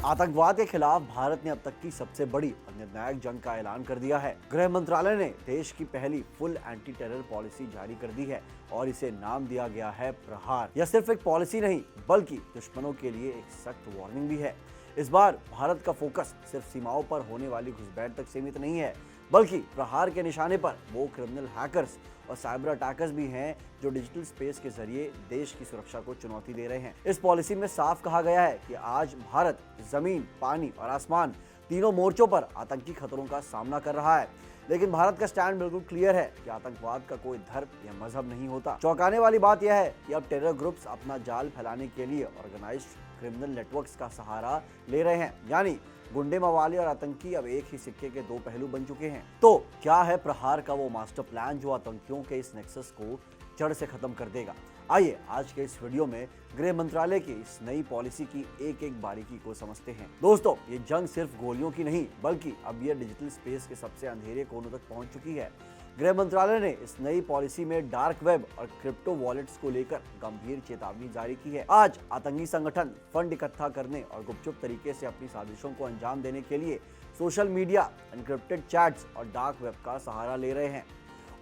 आतंकवाद के खिलाफ भारत ने अब तक की सबसे बड़ी और निर्णायक जंग का ऐलान कर दिया है। गृह मंत्रालय ने देश की पहली फुल एंटी टेरर पॉलिसी जारी कर दी है और इसे नाम दिया गया है प्रहार। यह सिर्फ एक पॉलिसी नहीं बल्कि दुश्मनों के लिए एक सख्त वार्निंग भी है। इस बार भारत का फोकस सिर्फ सीमाओं पर होने वाली घुसपैठ तक सीमित नहीं है, बल्कि प्रहार के निशाने पर वो क्रिमिनल हैकर्स और साइबर अटैकर्स भी हैं जो डिजिटल स्पेस के जरिए देश की सुरक्षा को चुनौती दे रहे हैं। इस पॉलिसी में साफ कहा गया है कि आज भारत जमीन, पानी और आसमान तीनों मोर्चों पर आतंकी खतरों का सामना कर रहा है। लेकिन भारत का स्टैंड बिल्कुल क्लियर है कि आतंकवाद का कोई धर्म या मजहब नहीं होता। चौंकाने वाली बात यह है कि अब टेरर ग्रुप्स अपना जाल फैलाने के लिए ऑर्गेनाइज्ड क्रिमिनल नेटवर्क्स का सहारा ले रहे हैं। यानी गुंडे, मवाली और आतंकी अब एक ही सिक्के के दो पहलू बन चुके हैं। तो क्या है प्रहार का वो मास्टर प्लान जो आतंकियों के इस नेक्सस को जड़ से खत्म कर देगा? आइए आज के इस वीडियो में गृह मंत्रालय की इस नई पॉलिसी की एक एक बारीकी को समझते हैं। दोस्तों, ये जंग सिर्फ गोलियों की नहीं बल्कि अब यह डिजिटल स्पेस के सबसे अंधेरे कोनों तक पहुंच चुकी है। गृह मंत्रालय ने इस नई पॉलिसी में डार्क वेब और क्रिप्टो वॉलेट्स को लेकर गंभीर चेतावनी जारी की है। आज आतंकी संगठन फंड इकट्ठा करने और गुपचुप तरीके से अपनी साजिशों को अंजाम देने के लिए सोशल मीडिया, एनक्रिप्टेड चैट्स और डार्क वेब का सहारा ले रहे हैं।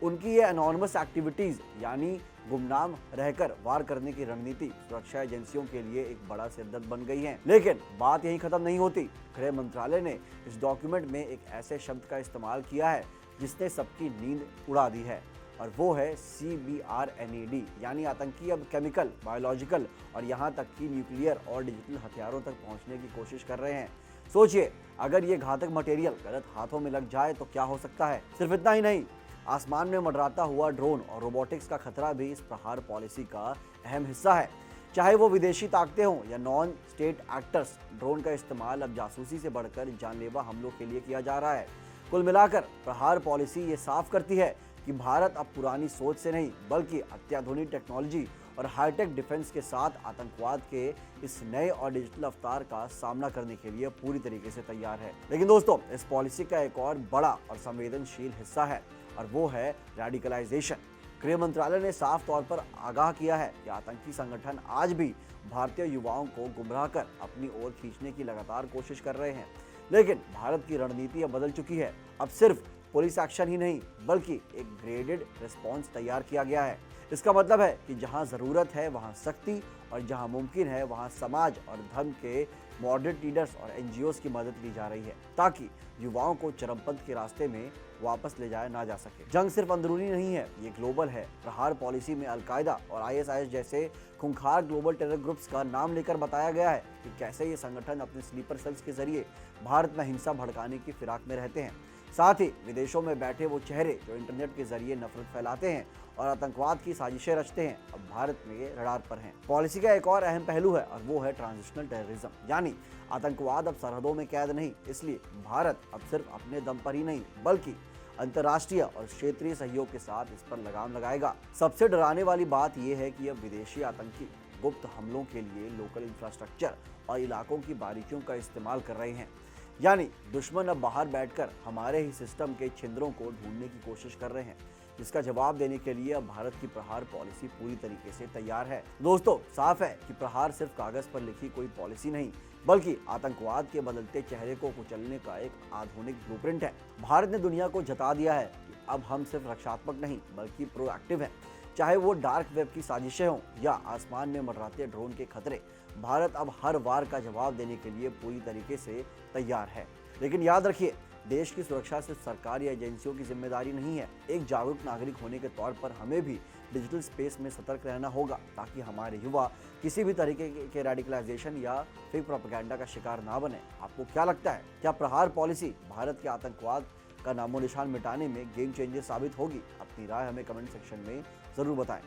उनकी ये एनोनिमस एक्टिविटीज यानी गुमनाम रहकर वार करने की रणनीति सुरक्षा एजेंसियों के लिए एक बड़ा सिरदर्द बन गई है। लेकिन बात यही खत्म नहीं होती। गृह मंत्रालय ने इस डॉक्यूमेंट में एक ऐसे शब्द का इस्तेमाल किया है जिसने सबकी नींद उड़ा दी है, और वो है CBRNED, यानी आतंकी अब केमिकल, बायोलॉजिकल और यहाँ तक कि न्यूक्लियर और डिजिटल हथियारों तक पहुँचने की कोशिश कर रहे हैं। सोचिए, अगर ये घातक मटेरियल गलत हाथों में लग जाए तो क्या हो सकता है। सिर्फ इतना ही नहीं, आसमान में मंडराता हुआ ड्रोन और रोबोटिक्स का खतरा भी इस प्रहार पॉलिसी का अहम हिस्सा है। चाहे वो विदेशी ताकतें हों या नॉन स्टेट एक्टर्स, ड्रोन का इस्तेमाल अब जासूसी से बढ़कर जानलेवा हमलों के लिए किया जा रहा है। कुल मिलाकर प्रहार पॉलिसी ये साफ करती है कि भारत अब पुरानी सोच से नहीं बल्कि अत्याधुनिक टेक्नोलॉजी और हाईटेक डिफेंस के साथ आतंकवाद के इस नए और डिजिटल अवतार का सामना करने के लिए पूरी तरीके से तैयार है। लेकिन दोस्तों, इस पॉलिसी का एक और बड़ा और संवेदनशील हिस्सा है और वो है रेडिकलाइजेशन। गृह मंत्रालय ने साफ तौर पर आगाह किया है कि आतंकी संगठन आज भी भारतीय युवाओं को गुमराह कर अपनी ओर खींचने की लगातार कोशिश कर रहे हैं। लेकिन भारत की रणनीति अब बदल चुकी है। अब सिर्फ पुलिस एक्शन ही नहीं बल्कि एक ग्रेडेड रिस्पॉन्स तैयार किया गया है। इसका मतलब है कि जहां जरूरत है वहां सख्ती और जहां मुमकिन है वहां समाज और धर्म के मॉडरेट लीडर्स और NGOs की मदद ली जा रही है ताकि युवाओं को चरमपंथ के रास्ते में वापस ले जाया ना जा सके। जंग सिर्फ अंदरूनी नहीं है, ये ग्लोबल है। प्रहार पॉलिसी में अलकायदा और ISIS जैसे खूंखार ग्लोबल टेरर ग्रुप्स का नाम लेकर बताया गया है कि कैसे ये संगठन अपने स्लीपर सेल्स के जरिए भारत में हिंसा भड़काने की फिराक में रहते हैं। साथ ही विदेशों में बैठे वो चेहरे जो इंटरनेट के जरिए नफरत फैलाते हैं और आतंकवाद की साजिशें रचते हैं, अब भारत में ये रडार पर हैं। पॉलिसी का एक और अहम पहलू है और वो है ट्रांजिशनल टेररिज्म, यानी आतंकवाद अब सरहदों में कैद नहीं। इसलिए भारत अब सिर्फ अपने दम पर ही नहीं बल्कि अंतर्राष्ट्रीय और क्षेत्रीय सहयोग के साथ इस पर लगाम लगाएगा। सबसे डराने वाली बात यह है कि अब विदेशी आतंकी गुप्त हमलों के लिए लोकल इंफ्रास्ट्रक्चर और इलाकों की बारीकियों का इस्तेमाल कर रहे हैं। यानी दुश्मन अब बाहर बैठकर हमारे ही सिस्टम के छिंदरों को ढूंढने की कोशिश कर रहे हैं, जिसका जवाब देने के लिए अब भारत की प्रहार पॉलिसी पूरी तरीके से तैयार है। दोस्तों, साफ है कि प्रहार सिर्फ कागज पर लिखी कोई पॉलिसी नहीं बल्कि आतंकवाद के बदलते चेहरे को कुचलने का एक आधुनिक ब्लूप्रिंट है। भारत ने दुनिया को जता दिया है कि अब हम सिर्फ रक्षात्मक नहीं बल्कि प्रोएक्टिव हैं। चाहे वो डार्क वेब की साजिशें हों या आसमान में मंडराते ड्रोन के खतरे, भारत अब हर वार का जवाब देने के लिए पूरी तरीके से तैयार है। लेकिन याद रखिए, देश की सुरक्षा सिर्फ सरकार या एजेंसियों की जिम्मेदारी नहीं है। एक जागरूक नागरिक होने के तौर पर हमें भी डिजिटल स्पेस में सतर्क रहना होगा ताकि हमारे युवा किसी भी तरीके के रेडिकलाइजेशन या फेक प्रोपेगेंडा का शिकार ना बने। आपको क्या लगता है, क्या प्रहार पॉलिसी भारत के आतंकवाद का नामो निशान मिटाने में गेम चेंजर साबित होगी? अपनी राय हमें कमेंट सेक्शन में जरूर बताएं।